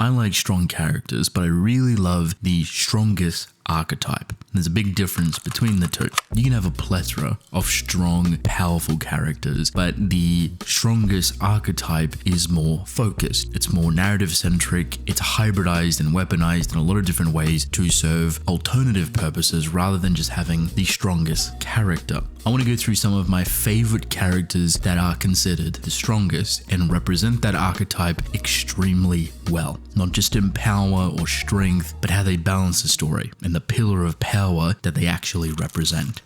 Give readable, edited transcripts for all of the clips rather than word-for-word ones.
I like strong characters, but I really love the strongest archetype. There's a big difference between the two. You can have a plethora of strong, powerful characters, but the strongest archetype is more focused. It's more narrative centric. It's hybridized and weaponized in a lot of different ways to serve alternative purposes rather than just having the strongest character. I want to go through some of my favorite characters that are considered the strongest and represent that archetype extremely well. Not just in power or strength, but how they balance the story and the pillar of power that they actually represent.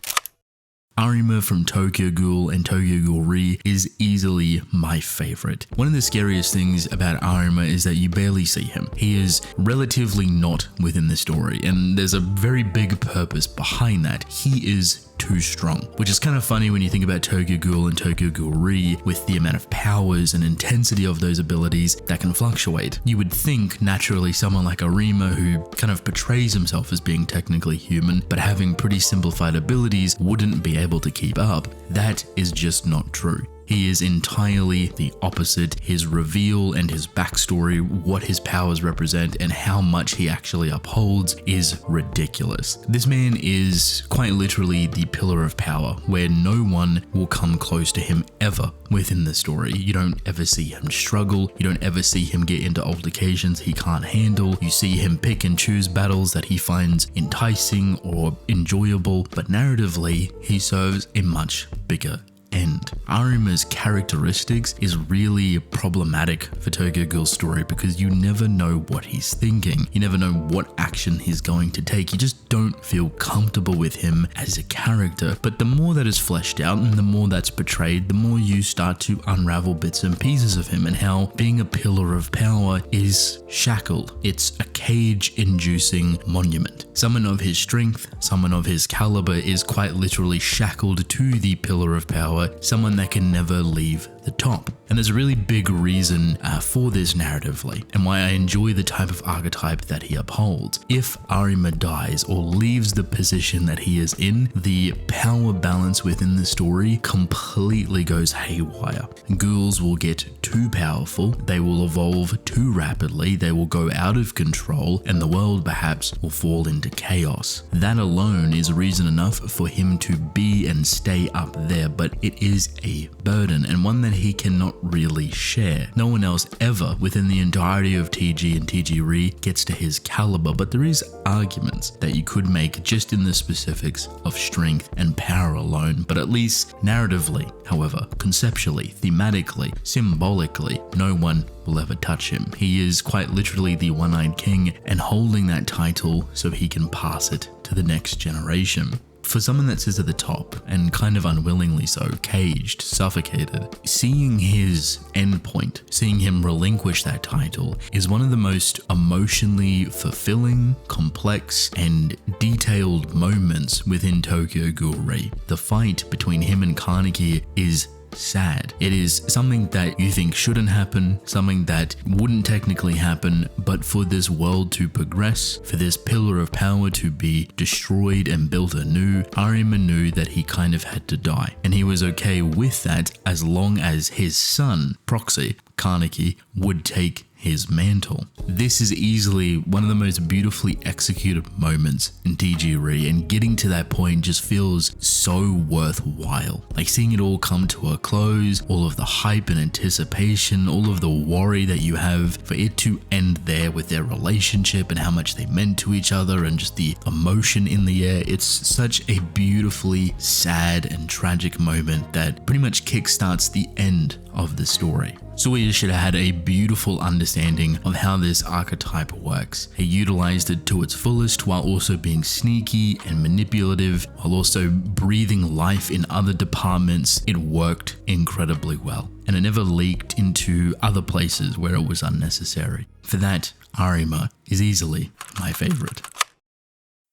Arima from Tokyo Ghoul and Tokyo Ghoul Re is easily my favorite. One of the scariest things about Arima is that you barely see him. He is relatively not within the story, and there's a very big purpose behind that. He is too strong, which is kind of funny when you think about Tokyo Ghoul and Tokyo Ghoul Re with the amount of powers and intensity of those abilities that can fluctuate. You would think naturally someone like Arima, who kind of portrays himself as being technically human but having pretty simplified abilities, wouldn't be able to keep up. That is just not true. He is entirely the opposite. His reveal and his backstory, what his powers represent and how much he actually upholds is ridiculous. This man is quite literally the pillar of power, where no one will come close to him ever within the story. You don't ever see him struggle. You don't ever see him get into altercations he can't handle. You see him pick and choose battles that he finds enticing or enjoyable, but narratively, he serves a much bigger end. Arima's characteristics is really problematic for Tokyo Ghoul's story because you never know what he's thinking. You never know what action he's going to take. You just don't feel comfortable with him as a character. But the more that is fleshed out and the more that's portrayed, the more you start to unravel bits and pieces of him and how being a pillar of power is shackled. It's a cage-inducing monument. Someone of his strength, someone of his caliber is quite literally shackled to the pillar of power, someone that can never leave the top. And there's a really big reason for this narratively and why I enjoy the type of archetype that he upholds. If Arima dies or leaves the position that he is in, the power balance within the story completely goes haywire. Ghouls will get too powerful, they will evolve too rapidly, they will go out of control, and the world perhaps will fall into chaos. That alone is reason enough for him to be and stay up there, but it is a burden and one that he cannot really share. No one else ever within the entirety of TG and TG Re gets to his caliber, but there is arguments that you could make just in the specifics of strength and power alone, but at least narratively, however, conceptually, thematically, symbolically, no one will ever touch him. He is quite literally the one-eyed king and holding that title so he can pass it to the next generation. For someone that sits at the top, and kind of unwillingly so, caged, suffocated, seeing his endpoint, seeing him relinquish that title is one of the most emotionally fulfilling, complex, and detailed moments within Tokyo Ghoul Re. The fight between him and Kaneki is sad. It is something that you think shouldn't happen, something that wouldn't technically happen, but for this world to progress, for this pillar of power to be destroyed and built anew, Arima knew that he kind of had to die. And he was okay with that as long as his son, Proxy, Kaneki, would take his mantle. This is easily one of the most beautifully executed moments in TG Re, and getting to that point just feels so worthwhile. Like seeing it all come to a close, all of the hype and anticipation, all of the worry that you have for it to end there with their relationship and how much they meant to each other and just the emotion in the air. It's such a beautifully sad and tragic moment that pretty much kickstarts the end of the story. Suya should have had a beautiful understanding of how this archetype works. He utilized it to its fullest while also being sneaky and manipulative, while also breathing life in other departments. It worked incredibly well, and it never leaked into other places where it was unnecessary. For that, Arima is easily my favorite.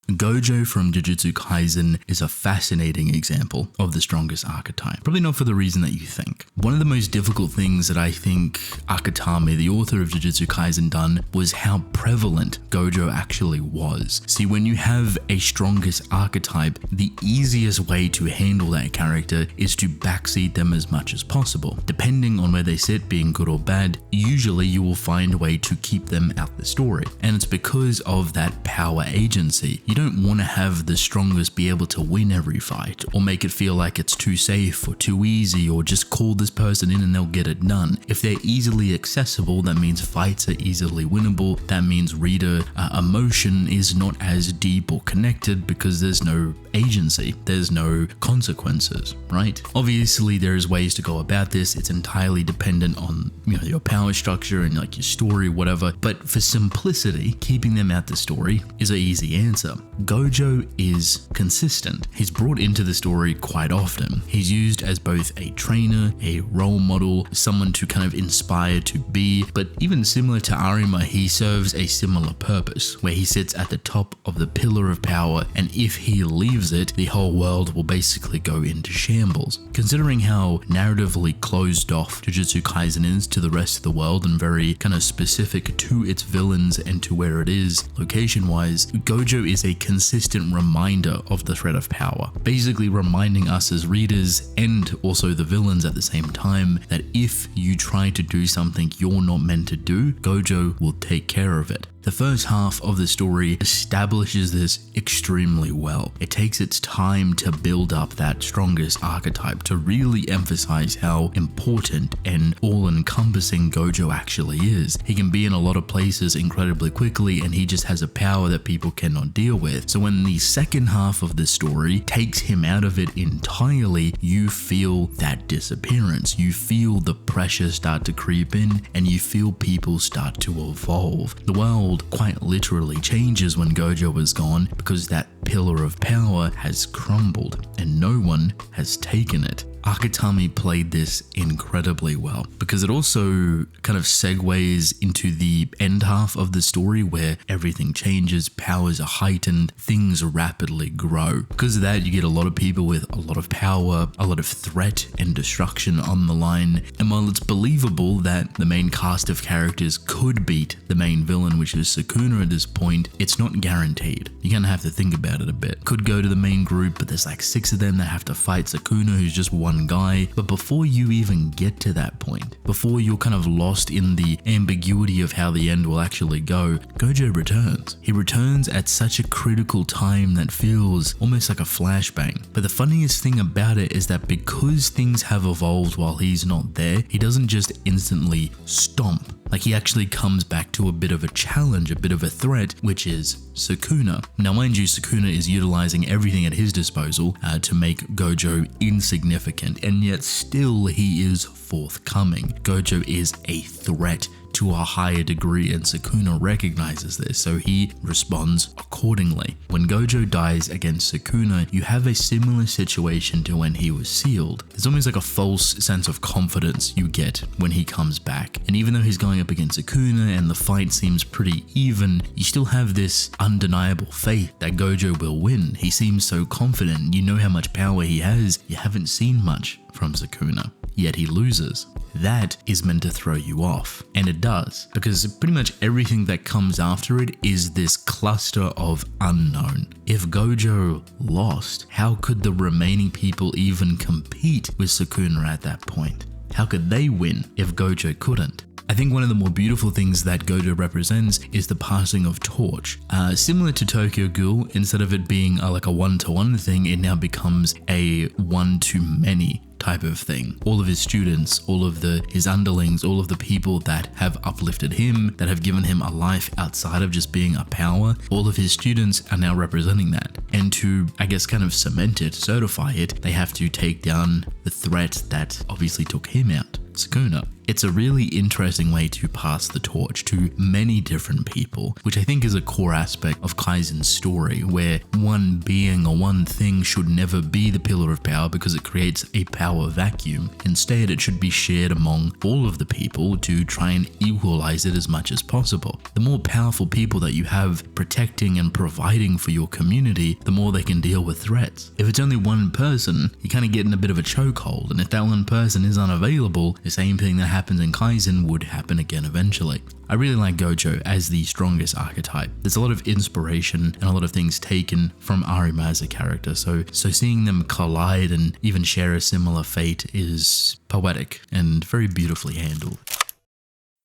Gojo from Jujutsu Kaisen is a fascinating example of the strongest archetype. Probably not for the reason that you think. One of the most difficult things that I think Akutami, the author of Jujutsu Kaisen, done was how prevalent Gojo actually was. See, when you have a strongest archetype, the easiest way to handle that character is to backseat them as much as possible. Depending on where they sit, being good or bad, usually you will find a way to keep them out the story. And it's because of that power agency. You don't want to have the strongest be able to win every fight, or make it feel like it's too safe or too easy, or just call this person in and they'll get it done. If they're easily accessible, that means fights are easily winnable. That means reader emotion is not as deep or connected because there's no agency, there's no consequences, right? Obviously, there's ways to go about this. It's entirely dependent on your power structure and like your story, whatever. But for simplicity, keeping them out the story is an easy answer. Gojo is consistent. He's brought into the story quite often. He's used as both a trainer, a role model, someone to kind of inspire to be, but even similar to Arima, he serves a similar purpose, where he sits at the top of the pillar of power, and if he leaves it, the whole world will basically go into shambles. Considering how narratively closed off Jujutsu Kaisen is to the rest of the world and very kind of specific to its villains and to where it is location-wise, Gojo is a consistent reminder of the threat of power, basically reminding us as readers and also the villains at the same time that if you try to do something you're not meant to do, Gojo will take care of it. The first half of the story establishes this extremely well. It takes its time to build up that strongest archetype, to really emphasize how important and all-encompassing Gojo actually is. He can be in a lot of places incredibly quickly, and he just has a power that people cannot deal with. So when the second half of the story takes him out of it entirely, you feel that disappearance. You feel the pressure start to creep in, and you feel people start to evolve. The world quite literally changes when Gojo is gone, because that pillar of power has crumbled and no one has taken it. Akutami played this incredibly well, because it also kind of segues into the end half of the story where everything changes, powers are heightened, things rapidly grow. Because of that, you get a lot of people with a lot of power, a lot of threat and destruction on the line. And while it's believable that the main cast of characters could beat the main villain, which is Sukuna at this point, it's not guaranteed. You're gonna have to think about it a bit. Could go to the main group, but there's like 6 of them that have to fight Sukuna, who's just one guy. But before you even get to that point, before you're kind of lost in the ambiguity of how the end will actually go, Gojo returns. He returns at such a critical time that feels almost like a flashbang. But the funniest thing about it is that because things have evolved while he's not there, he doesn't just instantly stomp. Like, he actually comes back to a bit of a challenge, a bit of a threat, which is Sukuna. Now, mind you, Sukuna is utilizing everything at his disposal to make Gojo insignificant, and yet still he is forthcoming. Gojo is a threat to a higher degree, and Sukuna recognizes this, so he responds accordingly. When Gojo dies against Sukuna, you have a similar situation to when he was sealed. There's almost like a false sense of confidence you get when he comes back. And even though he's going up against Sukuna and the fight seems pretty even, you still have this undeniable faith that Gojo will win. He seems so confident. You know how much power he has. You haven't seen much from Sukuna, yet he loses. That is meant to throw you off, and it does, because pretty much everything that comes after it is this cluster of unknown. If Gojo lost, how could the remaining people even compete with Sukuna at that point? How could they win if Gojo couldn't? I think one of the more beautiful things that Gojo represents is the passing of torch. Similar to Tokyo Ghoul, instead of it being like a one-to-one thing, it now becomes a one-to-many type of thing. All of his students, all of his underlings, all of the people that have uplifted him, that have given him a life outside of just being a power, all of his students are now representing that. And to, I guess, kind of cement it, certify it, they have to take down the threat that obviously took him out, Sukuna. It's a really interesting way to pass the torch to many different people, which I think is a core aspect of Kaizen's story, where one being or one thing should never be the pillar of power because it creates a power vacuum. Instead, it should be shared among all of the people to try and equalize it as much as possible. The more powerful people that you have protecting and providing for your community, the more they can deal with threats. If it's only one person, you kind of get in a bit of a chokehold, and if that one person is unavailable, the same thing that happens in Kaizen would happen again eventually. I really like Gojo as the strongest archetype. There's a lot of inspiration and a lot of things taken from Arima as a character, so seeing them collide and even share a similar fate is poetic and very beautifully handled.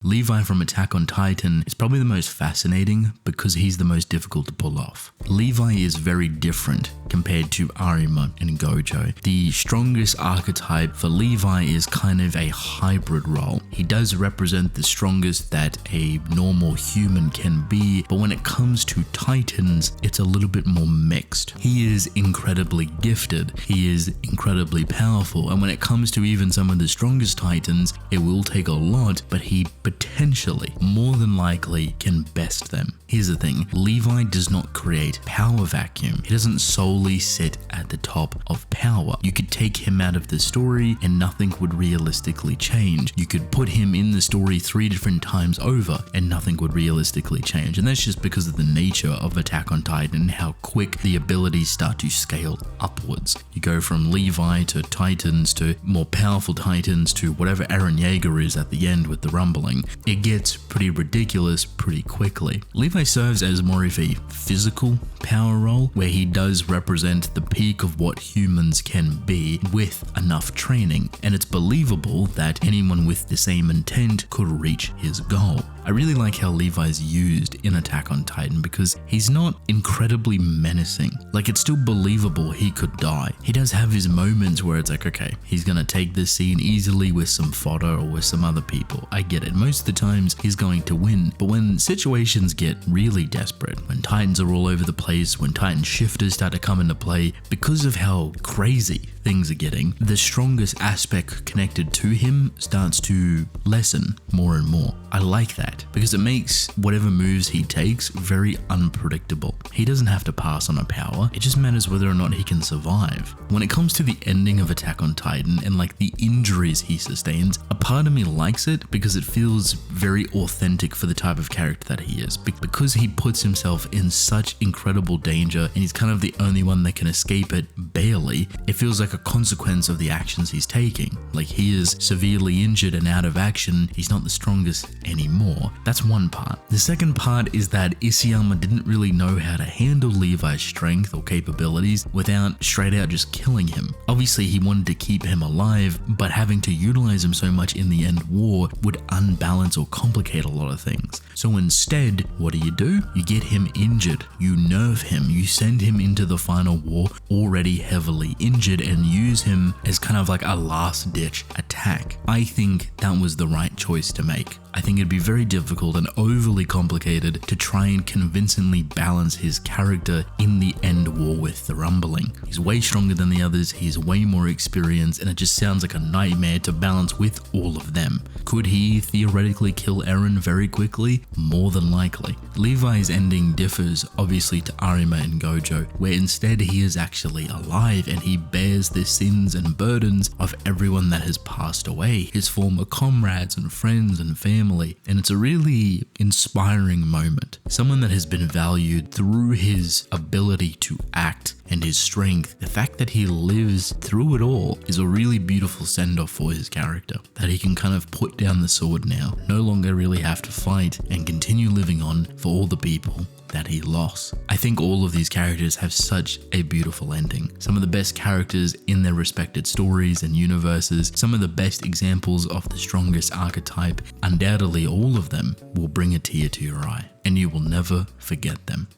Levi from Attack on Titan is probably the most fascinating because he's the most difficult to pull off. Levi is very different compared to Arima and Gojo. The strongest archetype for Levi is kind of a hybrid role. He does represent the strongest that a normal human can be, but when it comes to Titans, it's a little bit more mixed. He is incredibly gifted, he is incredibly powerful, and when it comes to even some of the strongest Titans, it will take a lot, but he potentially, more than likely, can best them. Here's the thing, Levi does not create power vacuum. He doesn't solely sit at the top of power. You could take him out of the story and nothing would realistically change. You could put him in the story 3 different times over and nothing would realistically change. And that's just because of the nature of Attack on Titan and how quick the abilities start to scale upwards. You go from Levi to Titans to more powerful Titans to whatever Eren Yeager is at the end with the rumbling. It gets pretty ridiculous pretty quickly. Levi serves as more of a physical power role where he does represent the peak of what humans can be with enough training, and it's believable that anyone with the same intent could reach his goal. I really like how Levi's used in Attack on Titan because he's not incredibly menacing. Like, it's still believable he could die. He does have his moments where it's like, okay, he's gonna take this scene easily with some fodder or with some other people. I get it. Most of the times he's going to win, but when situations get really desperate, when Titans are all over the place, when Titan shifters start to come into play, because of how crazy things are getting, the strongest aspect connected to him starts to lessen more and more. I like that because it makes whatever moves he takes very unpredictable. He doesn't have to pass on a power, it just matters whether or not he can survive. When it comes to the ending of Attack on Titan and like the injuries he sustains, a part of me likes it because it feels very authentic for the type of character that he is. Because he puts himself in such incredible danger and he's kind of the only one that can escape it barely, it feels like a consequence of the actions he's taking. Like, he is severely injured and out of action, he's not the strongest anymore. That's one part. The second part is that Isayama didn't really know how to handle Levi's strength or capabilities without straight out just killing him. Obviously he wanted to keep him alive, but having to utilize him so much in the end war would unbalance or complicate a lot of things. So instead, what do? You get him injured, you nerve him, you send him into the final war already heavily injured and use him as kind of like a last ditch attack. I think that was the right choice to make. I think it'd be very difficult and overly complicated to try and convincingly balance his character in the end war with the rumbling. He's way stronger than the others, he's way more experienced, and it just sounds like a nightmare to balance with all of them. Could he theoretically kill Eren very quickly? More than likely. Levi's ending differs obviously to Arima and Gojo, where instead he is actually alive and he bears the sins and burdens of everyone that has passed away, his former comrades and friends and family, and it's a really inspiring moment. Someone that has been valued through his ability to act and his strength. The fact that he lives through it all is a really beautiful send-off for his character, that he can kind of put down the sword now, no longer really have to fight and continue living on for all the people that he lost. I think all of these characters have such a beautiful ending. Some of the best characters in their respected stories and universes, some of the best examples of the strongest archetype. Undoubtedly all of them will bring a tear to your eye and you will never forget them.